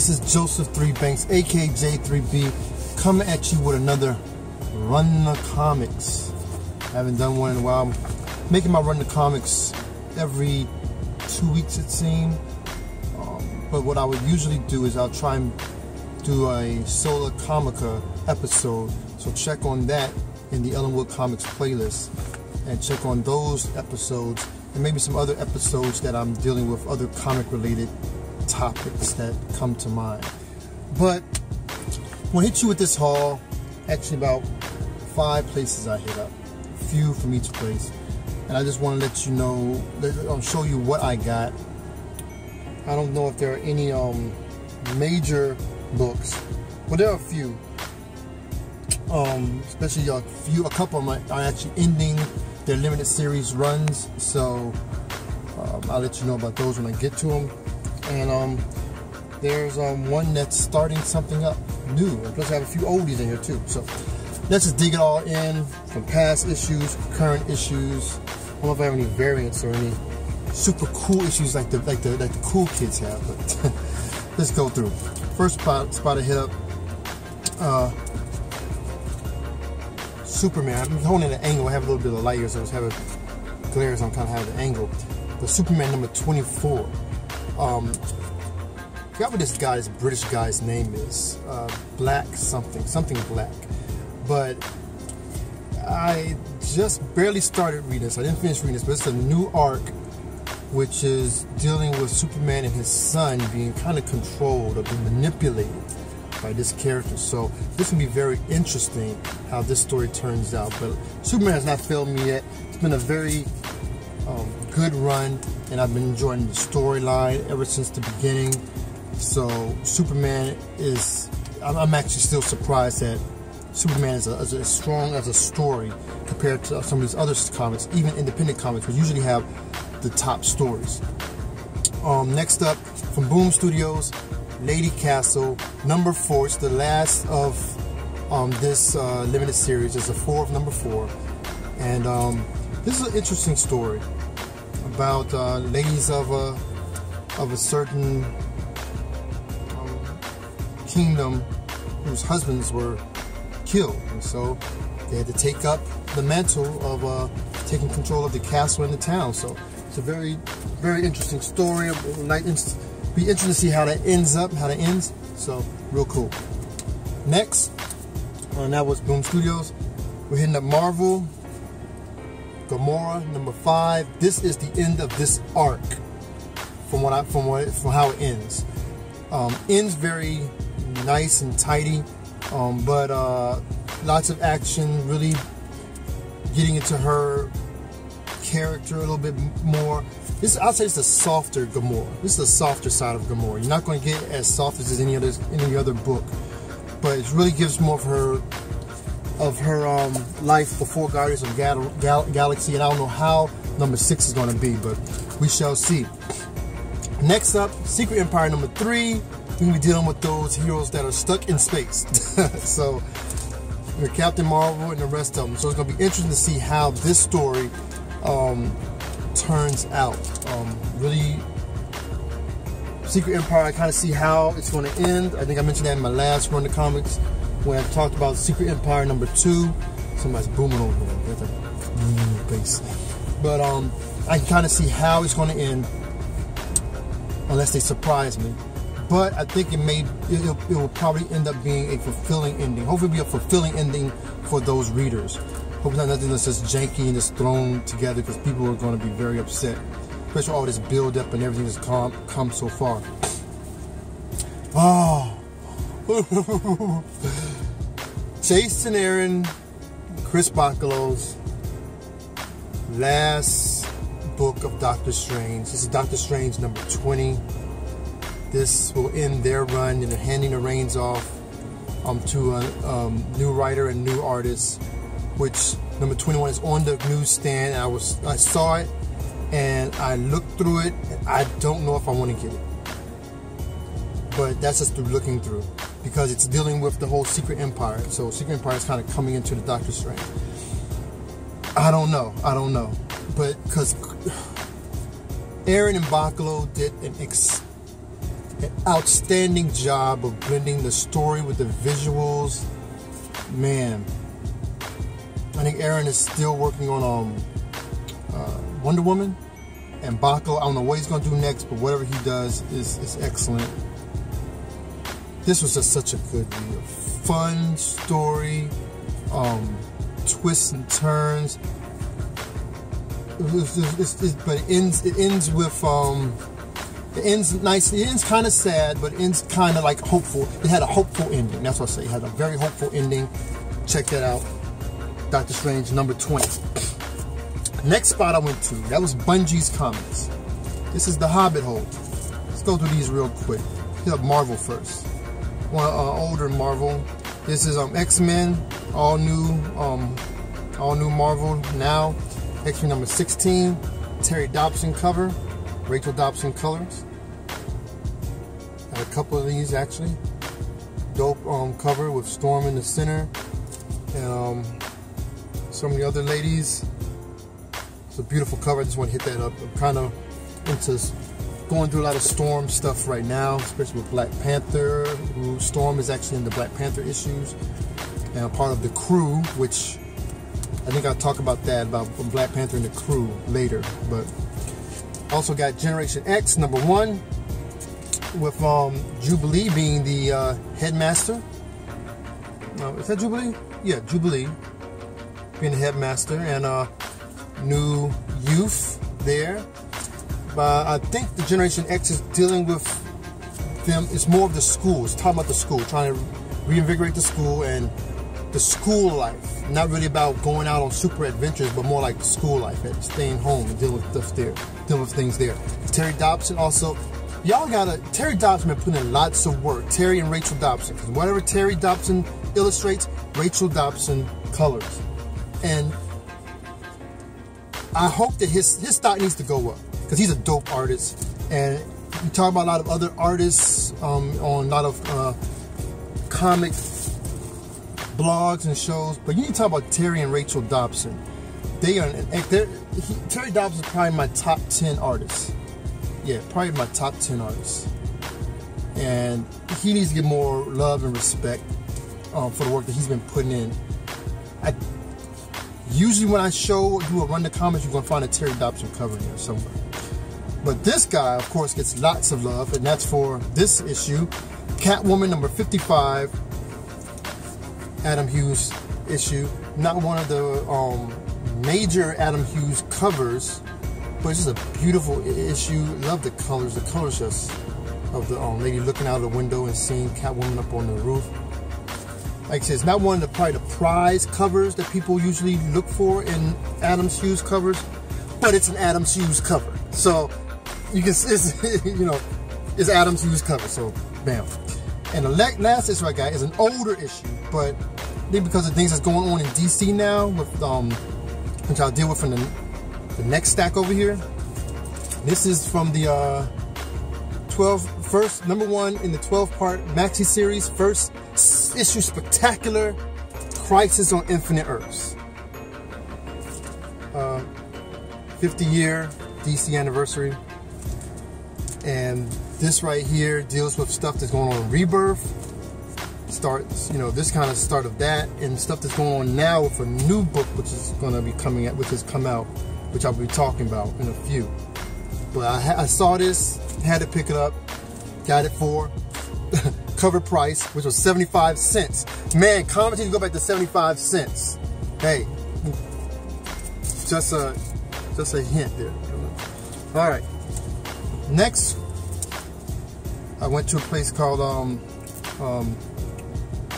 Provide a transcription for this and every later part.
This is Joseph 3 Banks, aka J3B, coming at you with another Run the Comics. I haven't done one in a while. I'm making my Run the Comics every 2 weeks, it seems. But what I would usually do is I'll try and do a Sola Comica episode. So check on that in the Ellenwood Comics playlist, and check on those episodes, and maybe some other episodes that I'm dealing with, other comic related topics that come to mind. But I'm gonna hit you with this haul. Actually, about 5 places I hit up, a few from each place, and I just want to let you know, I'll show you what I got. I don't know if there are any major books, but there are a few. Especially a couple of them are actually ending their limited series runs, so I'll let you know about those when I get to them. And there's one that's starting something up new, and plus I have a few oldies in here too. So let's just dig it all in, from past issues, current issues. I don't know if I have any variants or any super cool issues like the cool kids have, but let's go through. First spot I hit up, Superman. I'm holding an angle. I have a little bit of light here, so I was having glares on kind of having an angle. The Superman number 24. I forgot what this British guy's name is. Black something Black. But I just barely started reading this. I didn't finish reading this, but it's a new arc which is dealing with Superman and his son being kind of controlled or being manipulated by this character. So this will be very interesting how this story turns out. But Superman has not failed me yet. It's been a very good run, and I've been enjoying the storyline ever since the beginning. So Superman is, I'm actually still surprised that Superman is as strong as a story compared to some of these other comics, even independent comics, which usually have the top stories. Next up, from Boom Studios, Lady Castle number 4. It's the last of this limited series. It's the 4th, number 4, and this is an interesting story about ladies of a certain kingdom whose husbands were killed, and so they had to take up the mantle of taking control of the castle and the town. So it's a very, very interesting story. It'll be interesting to see how that ends. So real cool. Next, and that was Boom Studios. We're hitting up Marvel. Gamora number 5. This is the end of this arc. From how it ends. Ends very nice and tidy, but lots of action. Really getting into her character a little bit more. I'll say it's a softer Gamora. This is the softer side of Gamora. You're not going to get as soft as any other book, but it really gives more of her life before Guardians of Galaxy, and I don't know how number 6 is going to be, but we shall see. Next up, Secret Empire number 3. We're going to be dealing with those heroes that are stuck in space. So we're Captain Marvel and the rest of them. So it's going to be interesting to see how this story turns out. Really, Secret Empire, I kind of see how it's going to end. I think I mentioned that in my last Run the Comics when I talked about Secret Empire number 2. Somebody's booming over there. There's a bass. But I can kind of see how it's going to end, unless they surprise me. But I think it will probably end up being a fulfilling ending. Hopefully it'll be a fulfilling ending for those readers. Hopefully not nothing that's just janky and just thrown together, because people are going to be very upset, especially all this build up and everything that's come so far. Oh. Chase and Aaron, Chris Bachalo's last book of Doctor Strange. This is Doctor Strange number 20. This will end their run, and they're handing the reins off to a new writer and new artist, which number 21 is on the newsstand. I saw it and I looked through it, and I don't know if I want to get it, but that's just through looking through, because it's dealing with the whole Secret Empire. So Secret Empire is kind of coming into the Doctor Strange. I don't know, but because Aaron and Bachalo did an outstanding job of blending the story with the visuals. Man, I think Aaron is still working on Wonder Woman and Baco. I don't know what he's going to do next, but whatever he does is excellent. This was just such a good video. Fun story, twists and turns. But it ends with it ends nice. It ends kind of sad, but it ends kind of like hopeful. It had a hopeful ending. That's what I say. It had a very hopeful ending. Check that out. Doctor Strange number 20. Next spot I went to, that was Bungie's Comics. This is the Hobbit hole. Let's go through these real quick. Hit up Marvel first. One older Marvel. This is X-Men, all new Marvel now. X-Men number 16. Terry Dobson cover. Rachel Dobson colors. Got a couple of these actually. Dope cover with Storm in the center. And some of the other ladies. It's a beautiful cover. I just want to hit that up. I'm kind of into going through a lot of Storm stuff right now, especially with Black Panther. Storm is actually in the Black Panther issues. And I'm part of the crew, which I think I'll talk about that, about Black Panther and the crew later. But also got Generation X number 1 with Jubilee being the headmaster. Is that Jubilee? Yeah, Jubilee being the headmaster, and new youth there. But I think the Generation X is dealing with them. It's more of the school. It's talking about the school, trying to reinvigorate the school and the school life. Not really about going out on super adventures, but more like school life, and staying home and dealing with stuff there, dealing with things there. Terry Dobson also. Y'all gotta. Terry Dobson been putting in lots of work. Terry and Rachel Dobson, because whatever Terry Dobson illustrates, Rachel Dobson colors, and I hope that his stock needs to go up, because he's a dope artist. And you talk about a lot of other artists on a lot of comic blogs and shows, but you need to talk about Terry and Rachel Dobson. Terry Dobson is probably my top 10 artists. Yeah, probably my top 10 artists. And he needs to get more love and respect for the work that he's been putting in. Usually when I do a run the comics, you're going to find a Terry Dobson cover in there somewhere. But this guy, of course, gets lots of love, and that's for this issue. Catwoman number 55, Adam Hughes issue. Not one of the major Adam Hughes covers, but it's just a beautiful issue. Love the colors. The colors just of the lady looking out of the window and seeing Catwoman up on the roof. Like I said, it's not one of probably the prize covers that people usually look for in Adam Hughes covers, but it's an Adam Hughes cover. So you can, it's Adam Hughes cover. So bam. And the last issue I got is an older issue, but I think because of things that's going on in DC now, with which I'll deal with in the next stack over here. This is from the first number 1 in the 12-part maxi series, first issue spectacular, Crisis on Infinite Earths. 50-year DC anniversary. And this right here deals with stuff that's going on in Rebirth. Starts, this kind of start of that, and stuff that's going on now with a new book which is going to be coming out, which has come out, which I'll be talking about in a few. But I saw this, had to pick it up, got it for cover price, which was 75 cents. Man, comics need to go back to 75 cents. Hey, just a hint there. All right. Next, I went to a place called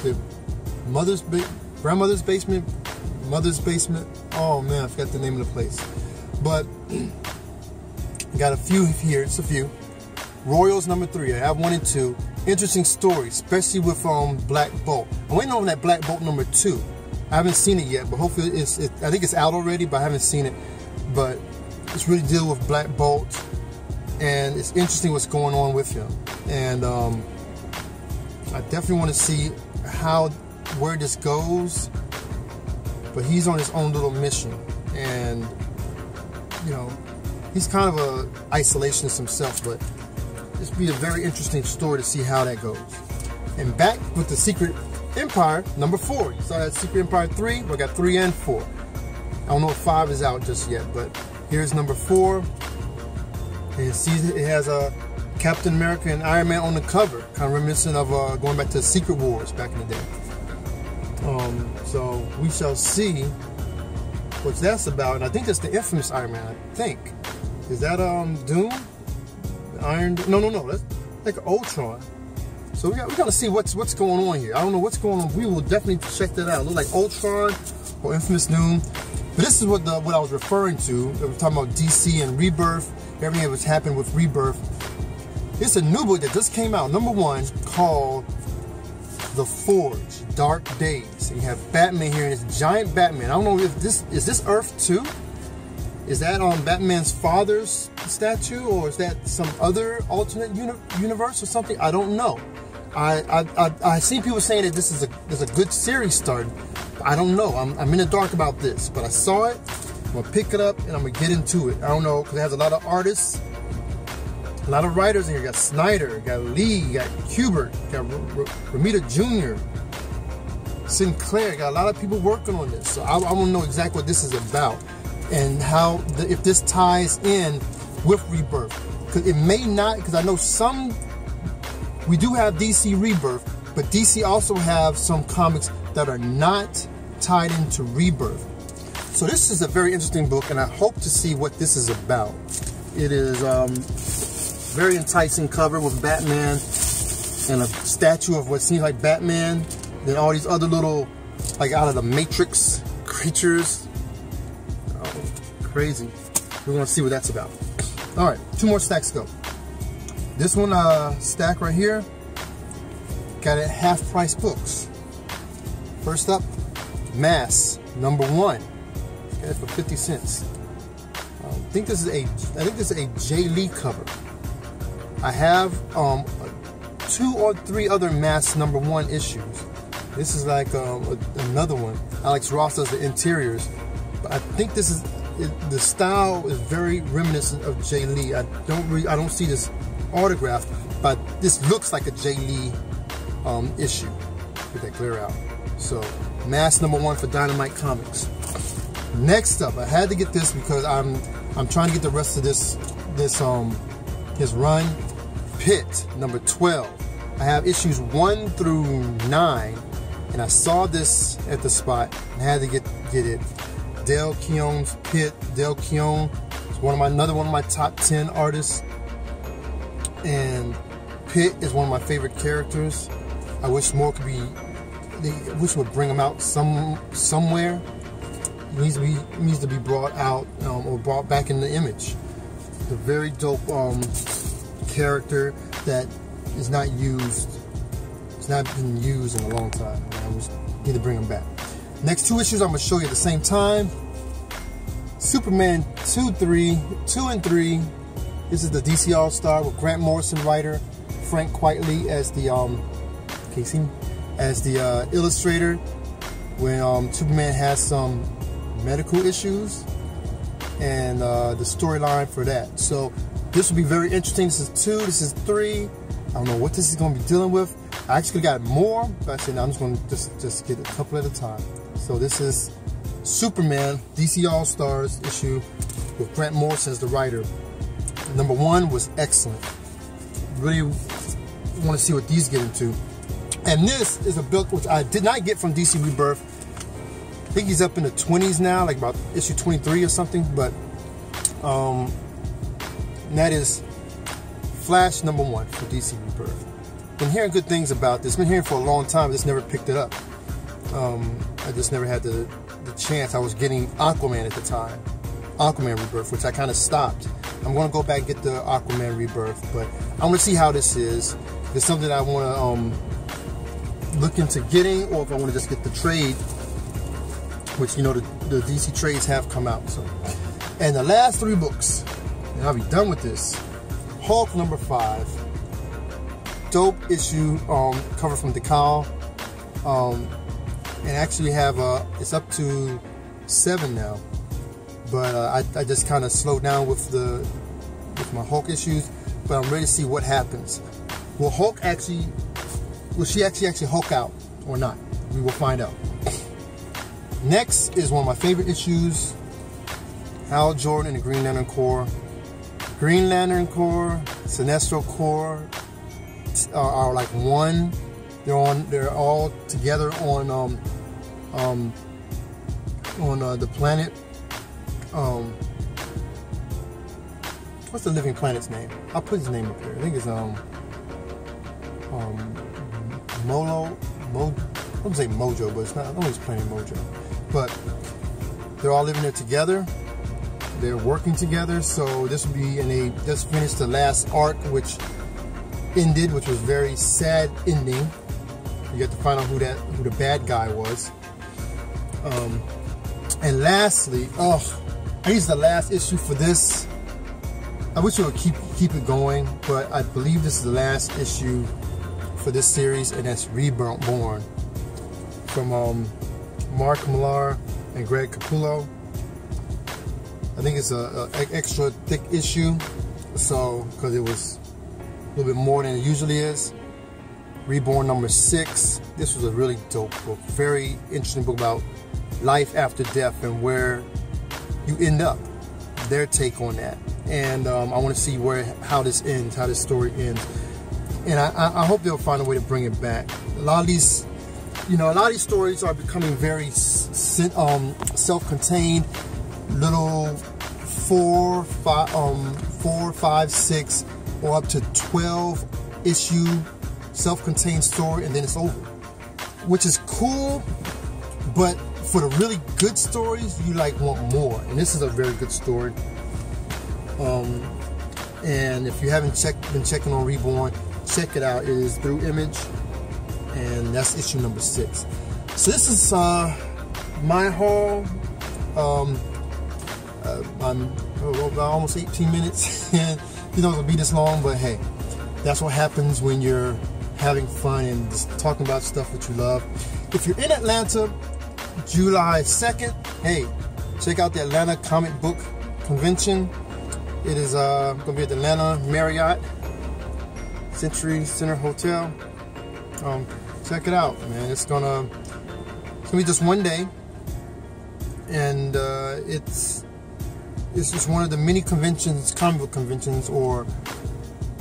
the grandmother's basement, mother's basement. Oh man, I forgot the name of the place. But got a few here. It's a few. Royals number 3. I have 1 and 2. Interesting story, especially with Black Bolt. I'm waiting on that Black Bolt number 2. I haven't seen it yet, but hopefully I think it's out already, but I haven't seen it. But it's really dealing with Black Bolt, and it's interesting what's going on with him. And I definitely want to see where this goes. But he's on his own little mission, and he's kind of a isolationist himself, but this will be a very interesting story to see how that goes. And back with the Secret Empire, number 4. You saw that Secret Empire 3, we got 3 and 4. I don't know if 5 is out just yet, but here's number 4. And see, it has a Captain America and Iron Man on the cover, kind of reminiscent of going back to Secret Wars back in the day. So we shall see what that's about. And I think that's the infamous Iron Man, I think. Is that Doom? No, that's like Ultron. So we gotta see what's going on here. I don't know what's going on. We will definitely check that out. It looks like Ultron or infamous Doom. But this is what I was referring to. We were talking about DC and Rebirth. Everything that was happening with Rebirth. It's a new book that just came out, number 1, called The Forge, Dark Days. And you have Batman here, and it's giant Batman. I don't know if is this Earth 2? Is that Batman's father's statue, or is that some other alternate universe or something? I don't know. I seen people saying that this is a good series starting. I don't know. I'm in the dark about this, but I saw it. I'm gonna pick it up and I'm gonna get into it. I don't know, because it has a lot of artists, a lot of writers in here. You got Snyder, you got Lee, you got Kubert, you got Romita Jr., Sinclair. You got a lot of people working on this. So I want to know exactly what this is about and how if this ties in with Rebirth. Because it may not, because I know we do have DC Rebirth, but DC also have some comics that are not tied into Rebirth. So this is a very interesting book, and I hope to see what this is about. It is very enticing cover with Batman and a statue of what seems like Batman. Then all these other little, like out of the Matrix creatures. Oh, crazy. We're gonna see what that's about. All right, 2 more stacks go. This one stack right here got it half-price books. First up, Mass number 1. Got it for 50 cents. I think this is a Jay Lee cover. I have 2 or 3 other Mass number 1 issues. This is like another one. Alex Ross does the interiors, but I think this is the style is very reminiscent of Jay Lee. I don't see this autograph, but this looks like a Jay Lee issue. Get that clear out. So Mass number 1 for Dynamite Comics. Next up, I had to get this because I'm trying to get the rest of this his run. Pitt number 12. I have issues 1 through 9, and I saw this at the spot and had to get it. Del Keown's Pitt. Del Keown is another one of my top 10 artists, and Pitt is one of my favorite characters. I wish more could be. I wish would bring him out somewhere. He needs to be brought out or brought back in the image. A very dope character that is not used. It's not been used in a long time. I just need to bring him back. Next 2 issues I'm going to show you at the same time. Superman 2 and 3. This is the DC All-Star with Grant Morrison writer, Frank Quitely as the illustrator. When Superman has some medical issues, and the storyline for that. So this will be very interesting. This is 2. This is 3. I don't know what this is going to be dealing with. I actually got more, but I said, no, I'm just going to just get a couple at a time. So this is Superman DC All-Stars issue with Grant Morrison as the writer. Number 1 was excellent. Really want to see what these get into. And this is a book which I did not get from DC Rebirth. I think he's up in the 20s now, like about issue 23 or something. But and that is Flash number 1 for DC Rebirth. Been hearing good things about this. Been hearing for a long time. Just never picked it up. I just never had the chance. I was getting Aquaman at the time, Aquaman Rebirth, which I kind of stopped. I'm going to go back and get the Aquaman Rebirth, but I want to see how this is. If it's something I want to look into getting, or if I want to just get the trade, which, you know, the DC trades have come out. So, and the last 3 books, and I'll be done with this. Hulk number 5, dope issue, cover from Decal, and actually have it's up to 7 now. But I just kind of slowed down with my Hulk issues. but I'm ready to see what happens. Will she actually Hulk out or not? We will find out. Next is one of my favorite issues, Hal Jordan and the Green Lantern Corps. Green Lantern Corps, Sinestro Corps are like one. They're all together on the planet. What's the living planet's name? I'll put his name up here. I think it's Molo. I wouldn't say Mojo, but it's not. I don't think it's Planet Mojo. But they're all living there together. They're working together. So this will be, and they just finished the last arc, which ended, which was very sad ending. You get to find out who the bad guy was. And lastly, I think it's the last issue for this. I wish it would keep it going, but I believe this is the last issue for this series, and that's Reborn from Mark Millar and Greg Capullo. I think it's a extra thick issue, so because it was a little bit more than it usually is. Reborn number 6. This was a really dope book, very interesting book about life after death and where you end up. Their take on that, and I want to see how this ends, how this story ends, and I hope they'll find a way to bring it back. A lot of these stories are becoming very self-contained, little 4, 5, 6, or up to 12 issue self-contained story, and then it's over, which is cool. But for the really good stories, you want more, and this is a very good story. And if you haven't been checking on Reborn, check it out. It is through Image, and that's issue number 6. So this is my haul. I'm about almost 18 minutes, and it'll be this long, but hey, that's what happens when you're having fun and just talking about stuff that you love. If you're in Atlanta, July 2nd, hey, check out the Atlanta Comic Book Convention. It is going to be at the Atlanta Marriott Century Center Hotel. Check it out, man. It's gonna be just one day, and it's just one of the many conventions, comic book conventions, or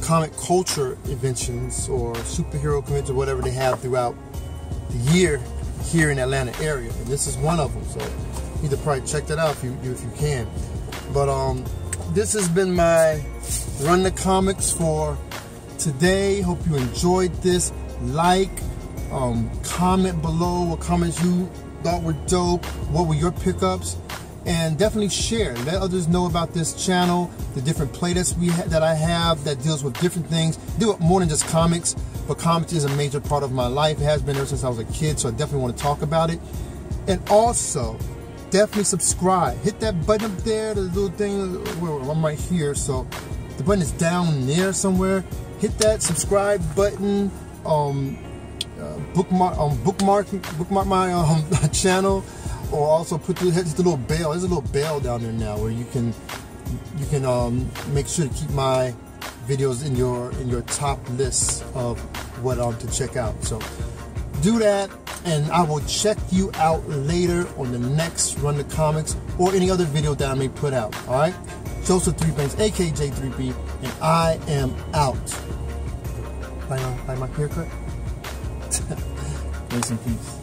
comic culture conventions, or superhero conventions, whatever they have throughout the year here in the Atlanta area, and this is one of them. So you need to probably check that out if you can. But this has been my Run the Comics for today. Hope you enjoyed this. Comment below what comments you thought were dope. What were your pickups? And definitely share. Let others know about this channel, the different playlists that I have that deals with different things. Do more than just comics, but comics is a major part of my life. It has been ever since I was a kid, so I definitely want to talk about it. And also, definitely subscribe. Hit that button up there, the little thing. I'm right here, so the button is down there somewhere. Hit that subscribe button. Bookmark my channel. Or also hit the little bell. There's a little bell down there now where you can make sure to keep my videos in your top list of what to check out. So do that, and I will check you out later on the next Run the Comics or any other video that I may put out. All right, Joseph 3Banks, aka J3B, and I am out. Like my haircut. Rest in peace.